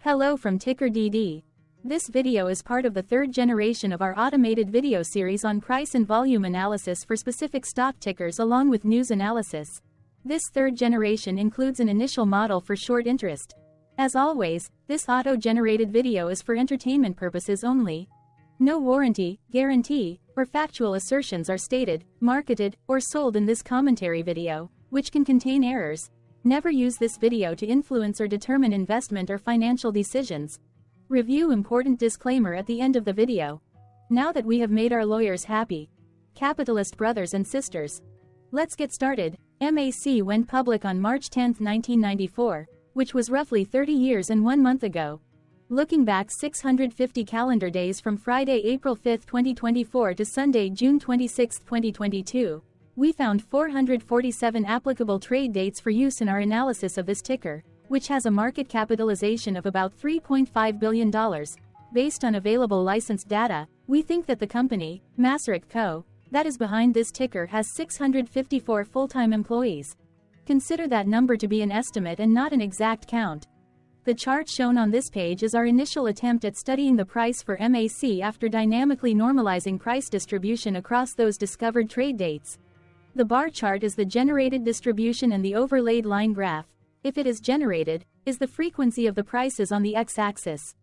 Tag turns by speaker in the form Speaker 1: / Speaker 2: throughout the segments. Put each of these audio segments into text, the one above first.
Speaker 1: Hello from TickerDD. This video is part of the third generation of our automated video series on price and volume analysis for specific stock tickers along with news analysis. This third generation includes an initial model for short interest. As always, this auto-generated video is for entertainment purposes only. No warranty, guarantee, or factual assertions are stated, marketed, or sold in this commentary video, which can contain errors. Never use this video to influence or determine investment or financial decisions. Review important disclaimer at the end of the video. Now that we have made our lawyers happy, capitalist brothers and sisters, let's get started. MAC went public on March 10, 1994, which was roughly 30 years and 1 month ago. Looking back 650 calendar days from Friday, April 5, 2024 to Sunday, June 26, 2022, we found 447 applicable trade dates for use in our analysis of this ticker, which has a market capitalization of about $3.5 billion. Based on available licensed data, we think that the company, Masaryk Co., that is behind this ticker has 654 full-time employees. Consider that number to be an estimate and not an exact count. The chart shown on this page is our initial attempt at studying the price for MAC after dynamically normalizing price distribution across those discovered trade dates. The bar chart is the generated distribution and the overlaid line graph, if it is generated, is the frequency of the prices on the x-axis.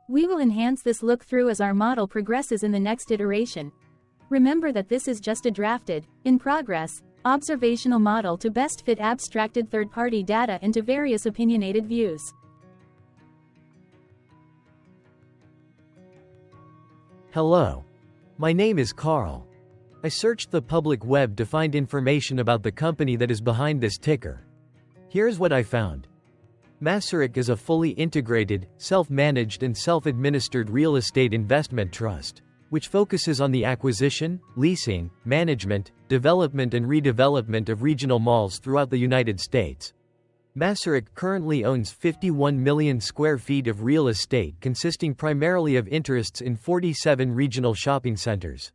Speaker 1: We will enhance this look-through as our model progresses in the next iteration. Remember that this is just a drafted, in progress, observational model to best fit abstracted third-party data into various opinionated views.
Speaker 2: Hello. My name is Carl. I searched the public web to find information about the company that is behind this ticker. Here's what I found. Masaryk is a fully integrated, self-managed and self-administered real estate investment trust, which focuses on the acquisition, leasing, management, development and redevelopment of regional malls throughout the United States. Masaryk currently owns 51 million square feet of real estate consisting primarily of interests in 47 regional shopping centers.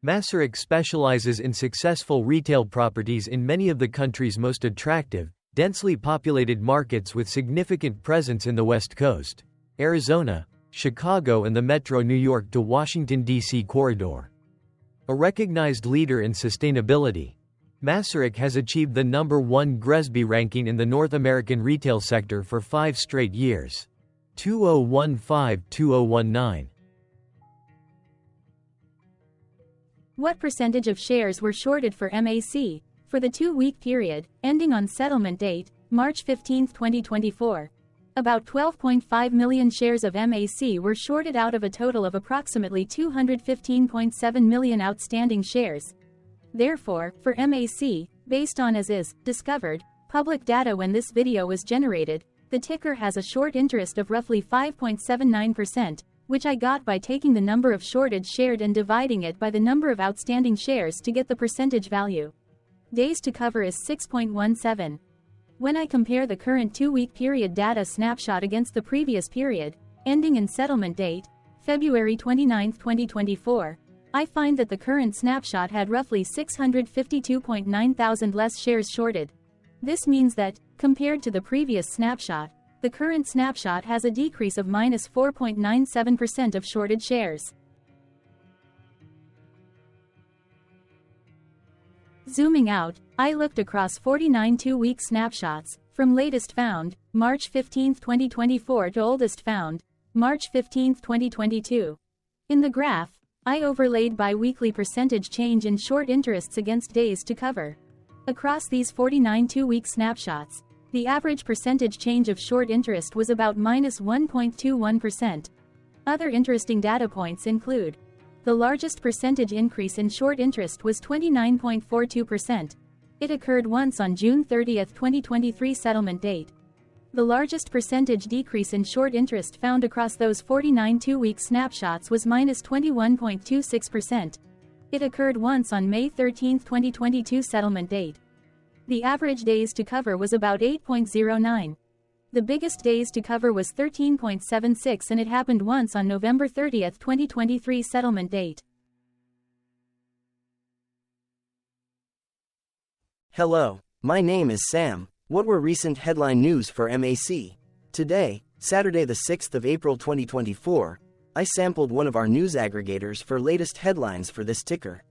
Speaker 2: Masaryk specializes in successful retail properties in many of the country's most attractive, densely populated markets with significant presence in the West Coast, Arizona, Chicago and the Metro New York to Washington, D.C. corridor. A recognized leader in sustainability, Masaryk has achieved the #1 GRESB ranking in the North American retail sector for 5 straight years. 2015-2019.
Speaker 1: What percentage of shares were shorted for MAC, for the 2-week period, ending on settlement date, March 15, 2024? About 12.5 million shares of MAC were shorted out of a total of approximately 215.7 million outstanding shares. Therefore, for MAC, based on as is, discovered, public data when this video was generated, the ticker has a short interest of roughly 5.79%, which I got by taking the number of shorted shared and dividing it by the number of outstanding shares to get the percentage value. Days to cover is 6.17. When I compare the current 2-week period data snapshot against the previous period, ending in settlement date, February 29, 2024, I find that the current snapshot had roughly 652.9 thousand less shares shorted. This means that, compared to the previous snapshot, the current snapshot has a decrease of -4.97% of shorted shares. Zooming out, I looked across 49 2-week snapshots, from latest found, March 15, 2024 to oldest found, March 15, 2022. In the graph, I overlaid bi-weekly percentage change in short interests against days to cover. Across these 49 2-week snapshots, the average percentage change of short interest was about -1.21%. Other interesting data points include: the largest percentage increase in short interest was 29.42%. It occurred once on June 30, 2023 settlement date. The largest percentage decrease in short interest found across those 49 2-week snapshots was -21.26%. It occurred once on May 13, 2022 settlement date. The average days to cover was about 8.09. The biggest days to cover was 13.76 and it happened once on November 30, 2023 settlement date.
Speaker 3: Hello, my name is Sam. What were recent headline news for MAC? Today, Saturday the 6th of April 2024, I sampled one of our news aggregators for latest headlines for this ticker.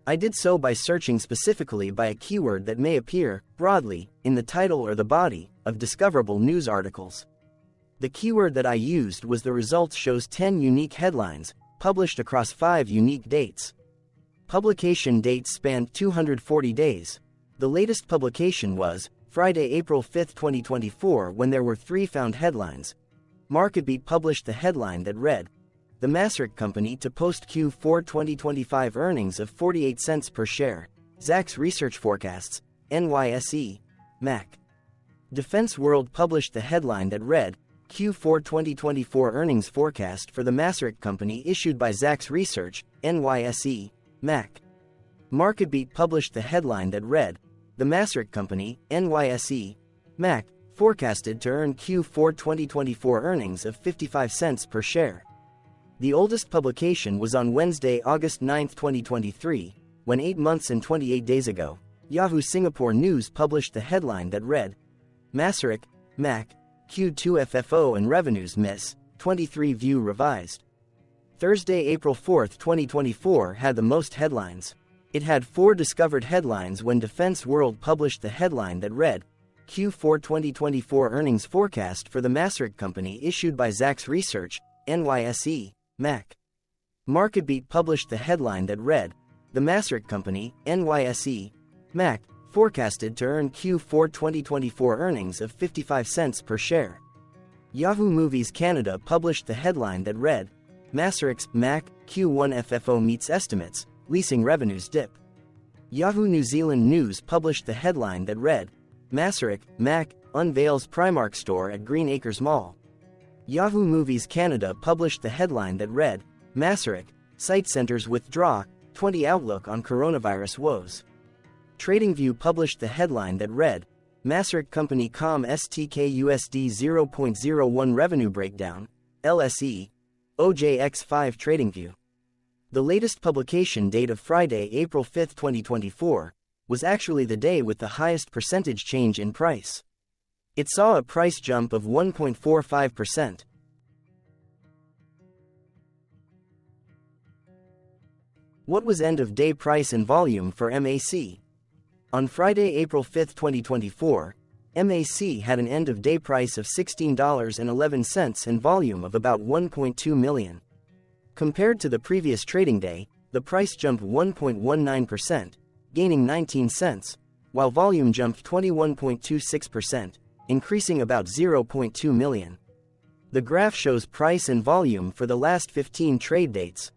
Speaker 3: I did so by searching specifically by a keyword that may appear, broadly, in the title or the body, of discoverable news articles. The keyword that I used was the results shows 10 unique headlines, published across 5 unique dates. Publication dates spanned 240 days. The latest publication was Friday, April 5, 2024, when there were 3 found headlines. MarketBeat published the headline that read, "The Masaryk Company to post Q4 2025 earnings of 48 cents per share. Zacks Research forecasts, NYSE, MAC." Defense World published the headline that read, "Q4 2024 earnings forecast for the Masaryk Company issued by Zacks Research, NYSE, MAC." MarketBeat published the headline that read, "The Masaryk Company, NYSE, MAC, forecasted to earn Q4 2024 earnings of 55 cents per share." The oldest publication was on Wednesday, August 9, 2023, when 8 months and 28 days ago, Yahoo Singapore News published the headline that read, "Masaryk, MAC, Q2 FFO and revenues miss, 23 view revised." Thursday, April 4, 2024 had the most headlines. It had 4 discovered headlines when Defense World published the headline that read, "Q4 2024 earnings forecast for the Masaryk Company issued by Zacks Research, NYSE, MAC." MarketBeat published the headline that read, "The Masaryk Company, NYSE, MAC, forecasted to earn Q4 2024 earnings of 55 cents per share." Yahoo Movies Canada published the headline that read, "Masaryk's, MAC, Q1 FFO meets estimates, leasing revenues dip." Yahoo New Zealand News published the headline that read, "Masaryk, MAC, unveils Primark store at Green Acres Mall." Yahoo Movies Canada published the headline that read, "Masaryk, site centers withdraw, 20 outlook on coronavirus woes." TradingView published the headline that read, "Masaryk Company Com STK 0.01 revenue breakdown, LSE, OJX5." TradingView. The latest publication date of Friday, April 5, 2024, was actually the day with the highest percentage change in price. It saw a price jump of 1.45%. What was end-of-day price and volume for MAC? On Friday, April 5, 2024, MAC had an end-of-day price of $16.11 and volume of about 1.2 million. Compared to the previous trading day, the price jumped 1.19%, gaining 19 cents, while volume jumped 21.26%, increasing about 0.2 million. The graph shows price and volume for the last 15 trade dates.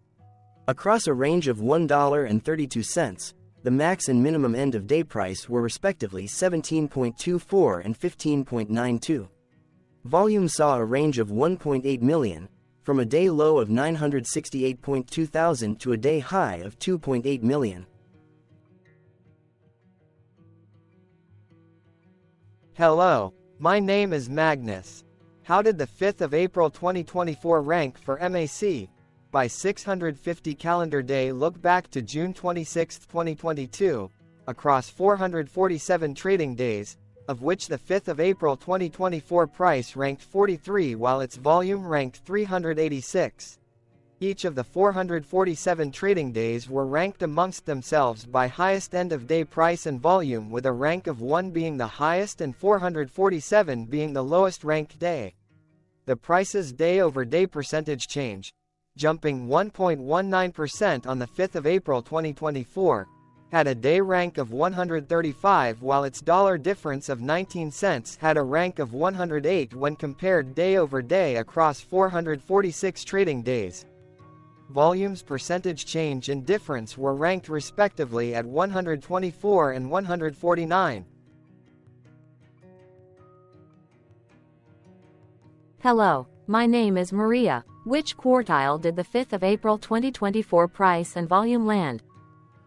Speaker 3: Across a range of $1.32, the max and minimum end-of-day price were respectively 17.24 and 15.92. Volume saw a range of 1.8 million, from a day low of 968.2 thousand to a day high of 2.8 million.
Speaker 4: Hello, my name is Magnus. How did the 5th of April 2024 rank for MAC? By 650 calendar day look back to June 26, 2022, across 447 trading days, of which the 5th of April 2024 price ranked 43 while its volume ranked 386. Each of the 447 trading days were ranked amongst themselves by highest end-of-day price and volume, with a rank of 1 being the highest and 447 being the lowest ranked day. The price's day-over-day percentage change, jumping 1.19% on the 5th of April 2024, had a day rank of 135 while its dollar difference of 19 cents had a rank of 108 when compared day over day across 446 trading days. Volume's percentage change and difference were ranked respectively at 124 and 149.
Speaker 1: Hello, my name is Maria. Which quartile did the 5th of April 2024 price and volume land?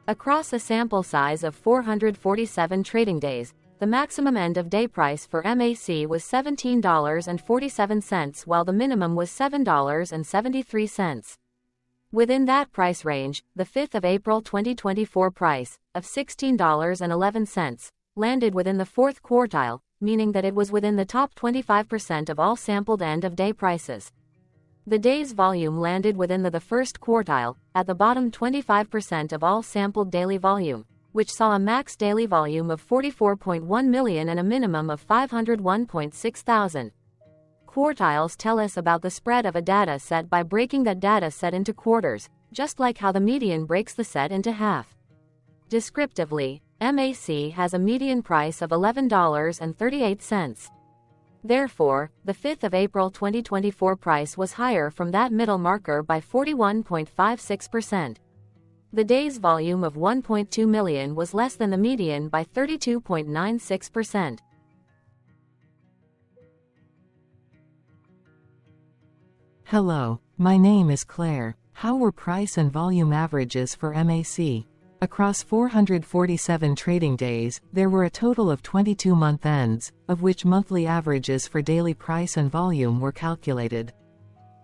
Speaker 1: Across a sample size of 447 trading days, the maximum end-of-day price for MAC was $17.47 while the minimum was $7.73. Within that price range, the 5th of April 2024 price, of $16.11, landed within the fourth quartile,
Speaker 5: meaning that it was within the top 25% of all sampled end-of-day prices. The day's volume landed within the first quartile, at the bottom 25% of all sampled daily volume, which saw a max daily volume of 44.1 million and a minimum of 501.6 thousand. Quartiles tell us about the spread of a data set by breaking that data set into quarters, just like how the median breaks the set into half. Descriptively, MAC has a median price of $11.38. Therefore, the 5th of April 2024 price was higher from that middle marker by 41.56%. The day's volume of 1.2 million was less than the median by 32.96%.
Speaker 6: Hello, my name is Claire. How were price and volume averages for MAC? Across 447 trading days, there were a total of 22 month ends, of which monthly averages for daily price and volume were calculated.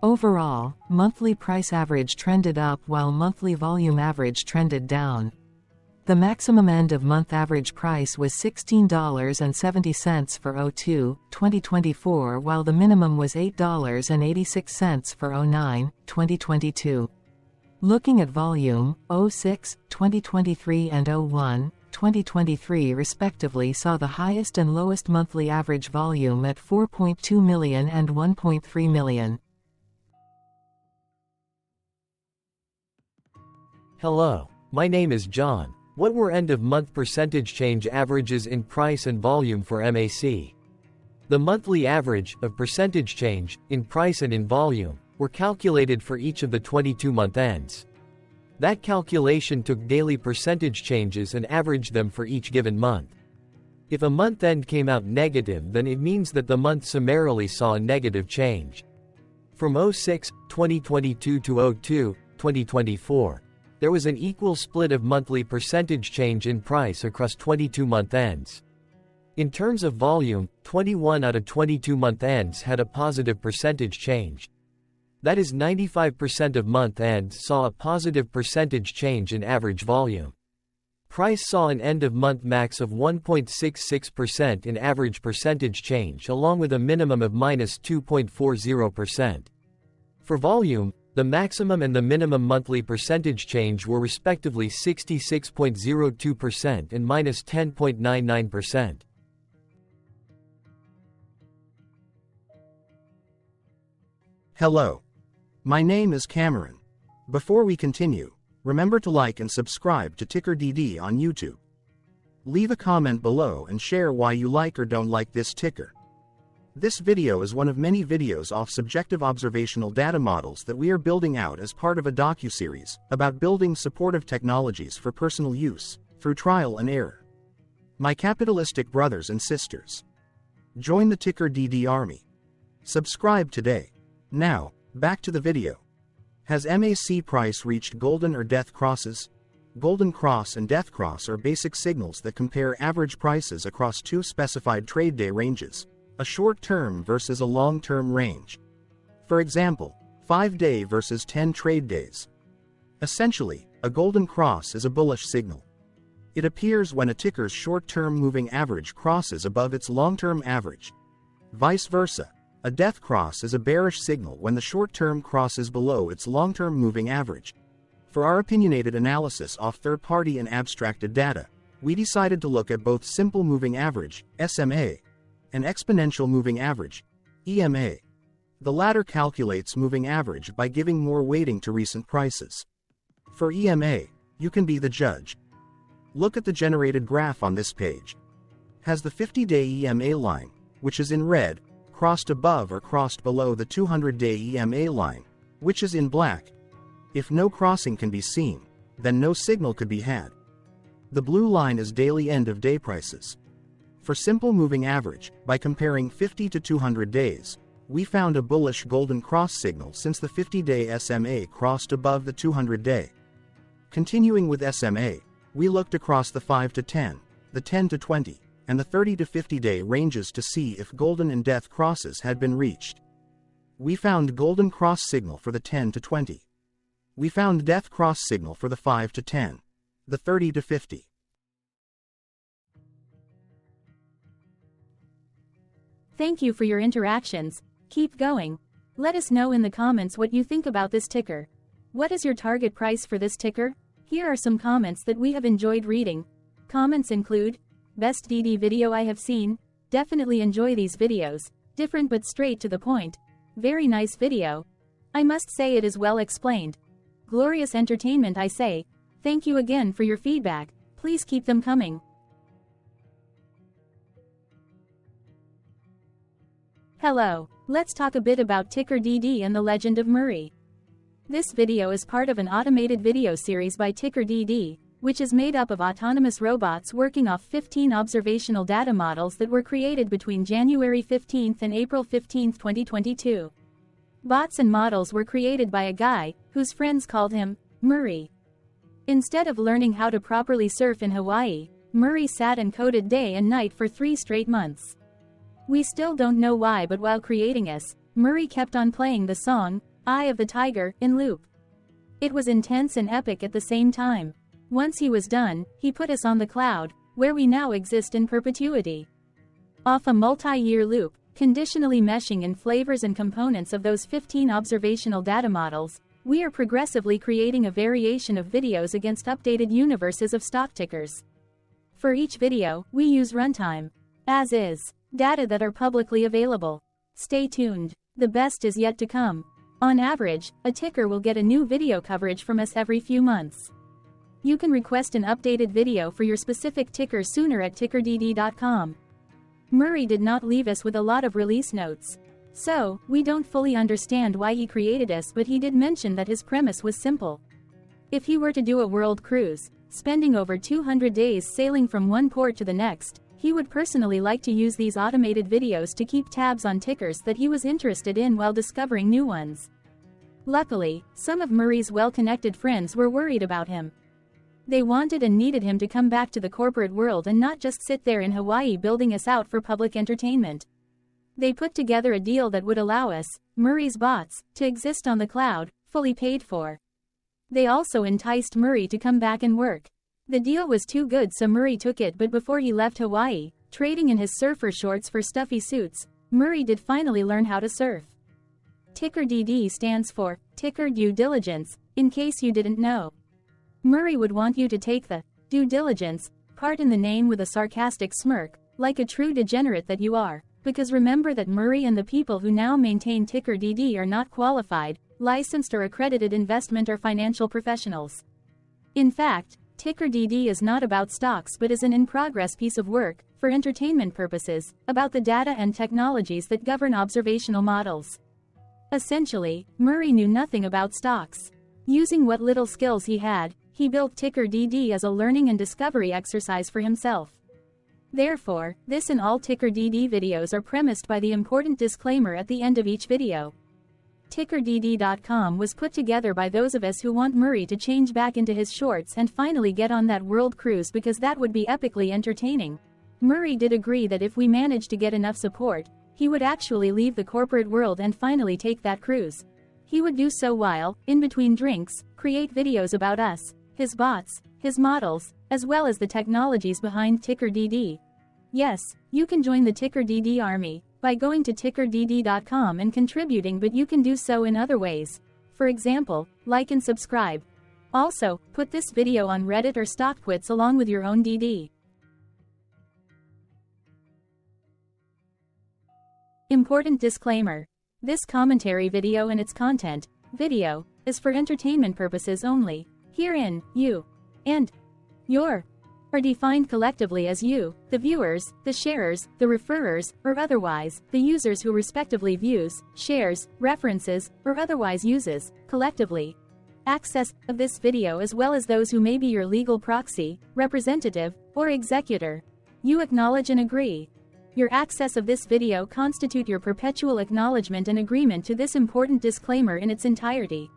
Speaker 6: Overall, monthly price average trended up while monthly volume average trended down. The maximum end-of-month average price was $16.70 for 02/2024 while the minimum was $8.86 for 09/2022. Looking at volume, 06/2023 and 01/2023 respectively saw the highest and lowest monthly average volume at 4.2 million and 1.3 million.
Speaker 2: Hello, my name is John. What were end-of-month percentage change averages in price and volume for MAC? The monthly average of percentage change in price and in volume were calculated for each of the 22-month ends. That calculation took daily percentage changes and averaged them for each given month. If a month end came out negative, then it means that the month summarily saw a negative change. From 06/2022 to 02/2024, there was an equal split of monthly percentage change in price across 22-month ends. In terms of volume, 21 out of 22-month ends had a positive percentage change. That is 95% of month ends saw a positive percentage change in average volume. Price saw an end-of-month max of 1.66% in average percentage change along with a minimum of -2.40%. For volume, the maximum and the minimum monthly percentage change were respectively 66.02% and -10.99%.
Speaker 7: Hello. My name is Cameron. Before we continue, remember to like and subscribe to TickerDD on YouTube. Leave a comment below and share why you like or don't like this ticker. This video is one of many videos off subjective observational data models that we are building out as part of a docuseries about building supportive technologies for personal use, through trial and error. My capitalistic brothers and sisters, join the TickerDD army. Subscribe today. Now, back to the video. Has MAC price reached golden or death crosses? Golden cross and death cross are basic signals that compare average prices across two specified trade day ranges, a short-term versus a long-term range. For example, 5-day versus 10 trade days. Essentially, a golden cross is a bullish signal. It appears when a ticker's short-term moving average crosses above its long-term average. Vice versa, a death cross is a bearish signal when the short-term crosses below its long-term moving average. For our opinionated analysis off third-party and abstracted data, we decided to look at both simple moving average, SMA, and exponential moving average, EMA. The latter calculates moving average by giving more weighting to recent prices. For EMA, you can be the judge. Look at the generated graph on this page. Has the 50-day EMA line, which is in red, crossed above or crossed below the 200-day EMA line, which is in black? If no crossing can be seen, then no signal could be had. The blue line is daily end-of-day prices. For simple moving average, by comparing 50 to 200 days, we found a bullish golden cross signal since the 50-day SMA crossed above the 200-day. Continuing with SMA, we looked across the 5 to 10, the 10 to 20, and the 30 to 50-day ranges to see if golden and death crosses had been reached. We found golden cross signal for the 10 to 20. We found death cross signal for the 5 to 10, the 30 to 50.
Speaker 1: Thank you for your interactions. Keep going. Let us know in the comments what you think about this ticker. What is your target price for this ticker? Here are some comments that we have enjoyed reading. Comments include, best DD video I have seen, definitely enjoy these videos, different but straight to the point, very nice video. I must say it is well explained. Glorious entertainment I say, thank you again for your feedback, please keep them coming. Hello, let's talk a bit about TickerDD and the Legend of Murray. This video is part of an automated video series by TickerDD, which is made up of autonomous robots working off 15 observational data models that were created between January 15 and April 15, 2022. Bots and models were created by a guy, whose friends called him Murray. Instead of learning how to properly surf in Hawaii, Murray sat and coded day and night for 3 straight months. We still don't know why, but while creating us, Murray kept on playing the song, Eye of the Tiger, in loop. It was intense and epic at the same time. Once he was done, he put us on the cloud, where we now exist in perpetuity. Off a multi-year loop, conditionally meshing in flavors and components of those 15 observational data models, we are progressively creating a variation of videos against updated universes of stock tickers. For each video, we use runtime, as is, data that are publicly available. Stay tuned. The best is yet to come. On average, a ticker will get a new video coverage from us every few months. You can request an updated video for your specific ticker sooner at TickerDD.com. Murray did not leave us with a lot of release notes. So, we don't fully understand why he created us, but he did mention that his premise was simple. If he were to do a world cruise, spending over 200 days sailing from one port to the next, he would personally like to use these automated videos to keep tabs on tickers that he was interested in while discovering new ones. Luckily, some of Murray's well-connected friends were worried about him. They wanted and needed him to come back to the corporate world and not just sit there in Hawaii building us out for public entertainment. They put together a deal that would allow us, Murray's bots, to exist on the cloud, fully paid for. They also enticed Murray to come back and work. The deal was too good, so Murray took it, but before he left Hawaii, trading in his surfer shorts for stuffy suits, Murray did finally learn how to surf. TickerDD stands for Ticker Due Diligence, in case you didn't know. Murray would want you to take the due diligence part in the name with a sarcastic smirk, like a true degenerate that you are, because remember that Murray and the people who now maintain TickerDD are not qualified, licensed or accredited investment or financial professionals. In fact, TickerDD is not about stocks but is an in-progress piece of work, for entertainment purposes, about the data and technologies that govern observational models. Essentially, Murray knew nothing about stocks. Using what little skills he had, he built TickerDD as a learning and discovery exercise for himself. Therefore, this and all TickerDD videos are premised by the important disclaimer at the end of each video. TickerDD.com was put together by those of us who want Murray to change back into his shorts and finally get on that world cruise, because that would be epically entertaining. Murray did agree that if we managed to get enough support, he would actually leave the corporate world and finally take that cruise. He would do so while, in between drinks, create videos about us, his bots, his models, as well as the technologies behind TickerDD. Yes, you can join the TickerDD army by going to TickerDD.com and contributing, but you can do so in other ways. For example, like and subscribe. Also, put this video on Reddit or StockTwits along with your own DD. Important disclaimer. This commentary video and its content, video, is for entertainment purposes only. Herein, you and your are defined collectively as you, the viewers, the sharers, the referrers, or otherwise, the users who respectively views, shares, references, or otherwise uses, collectively, access of this video, as well as those who may be your legal proxy, representative, or executor. You acknowledge and agree. Your access of this video constitute your perpetual acknowledgement and agreement to this important disclaimer in its entirety.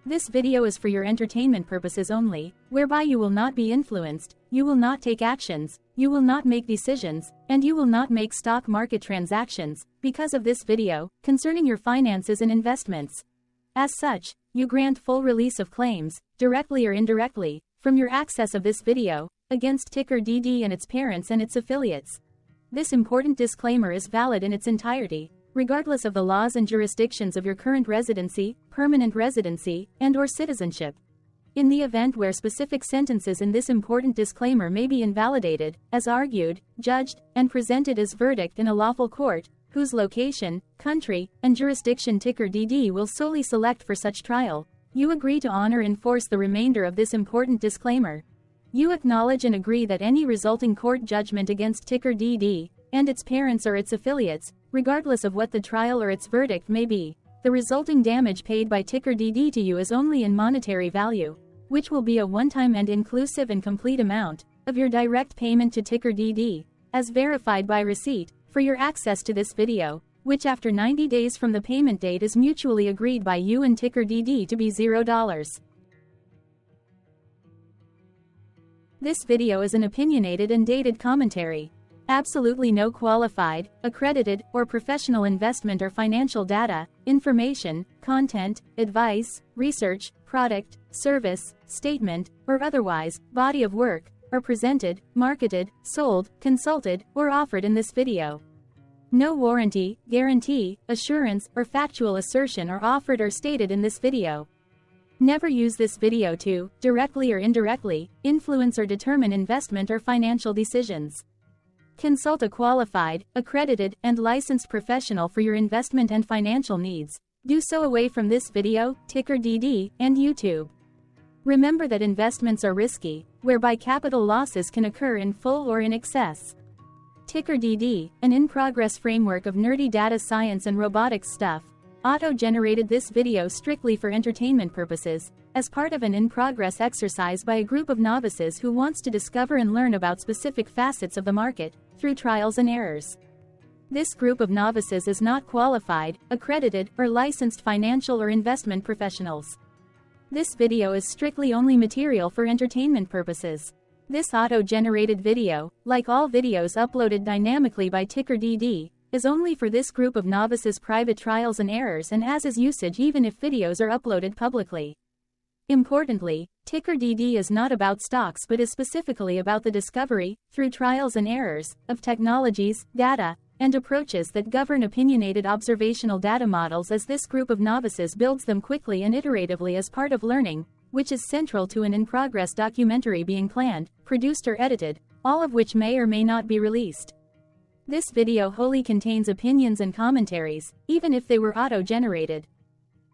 Speaker 1: This video is for your entertainment purposes only, whereby you will not be influenced, you will not take actions, you will not make decisions, and you will not make stock market transactions, because of this video, concerning your finances and investments. As such, you grant full release of claims, directly or indirectly, from your access of this video, against TickerDD and its parents and its affiliates. This important disclaimer is valid in its entirety, regardless of the laws and jurisdictions of your current residency, permanent residency, and/or citizenship. In the event where specific sentences in this important disclaimer may be invalidated, as argued, judged, and presented as verdict in a lawful court, whose location, country, and jurisdiction TickerDD will solely select for such trial, you agree to honor and enforce the remainder of this important disclaimer. You acknowledge and agree that any resulting court judgment against TickerDD, and its parents or its affiliates, regardless of what the trial or its verdict may be, the resulting damage paid by TickerDD to you is only in monetary value, which will be a one-time and inclusive and complete amount of your direct payment to TickerDD, as verified by receipt, for your access to this video, which after 90 days from the payment date is mutually agreed by you and TickerDD to be $0. This video is an opinionated and dated commentary. Absolutely no qualified, accredited, or professional investment or financial data, information, content, advice, research, product, service, statement, or otherwise, body of work, are presented, marketed, sold, consulted, or offered in this video. No warranty, guarantee, assurance, or factual assertion are offered or stated in this video. Never use this video to, directly or indirectly, influence or determine investment or financial decisions. Consult a qualified, accredited, and licensed professional for your investment and financial needs. Do so away from this video, TickerDD, and YouTube. Remember that investments are risky, whereby capital losses can occur in full or in excess. TickerDD, an in-progress framework of nerdy data science and robotics stuff, auto-generated this video strictly for entertainment purposes, as part of an in-progress exercise by a group of novices who wants to discover and learn about specific facets of the market, through trials and errors. This group of novices is not qualified, accredited, or licensed financial or investment professionals. This video is strictly only material for entertainment purposes. This auto-generated video, like all videos uploaded dynamically by TickerDD, is only for this group of novices' private trials and errors and as is usage even if videos are uploaded publicly. Importantly, TickerDD is not about stocks but is specifically about the discovery, through trials and errors, of technologies, data, and approaches that govern opinionated observational data models as this group of novices builds them quickly and iteratively as part of learning, which is central to an in-progress documentary being planned, produced or edited, all of which may or may not be released. This video wholly contains opinions and commentaries, even if they were auto-generated.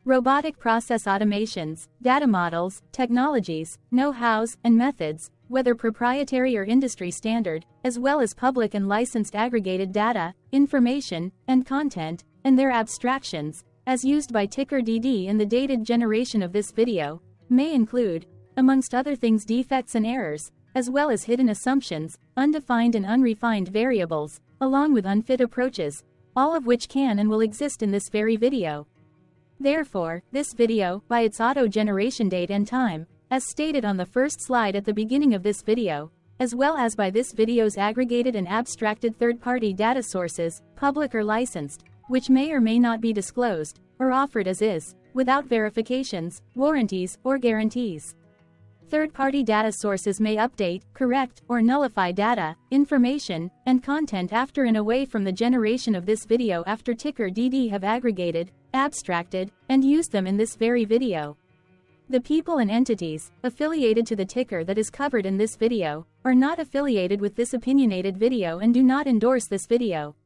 Speaker 1: Robotic process automations, data models, technologies, know-hows, and methods, whether proprietary or industry standard, as well as public and licensed aggregated data, information, and content, and their abstractions, as used by TickerDD in the dated generation of this video, may include, amongst other things, defects and errors, as well as hidden assumptions, undefined and unrefined variables, along with unfit approaches, all of which can and will exist in this very video. Therefore, this video, by its auto-generation date and time, as stated on the first slide at the beginning of this video, as well as by this video's aggregated and abstracted third-party data sources, public or licensed, which may or may not be disclosed, or offered as is, without verifications, warranties, or guarantees. Third-party data sources may update, correct, or nullify data, information, and content after and away from the generation of this video after TickerDD have aggregated, abstracted, and used them in this very video. The people and entities affiliated to the ticker that is covered in this video are not affiliated with this opinionated video and do not endorse this video.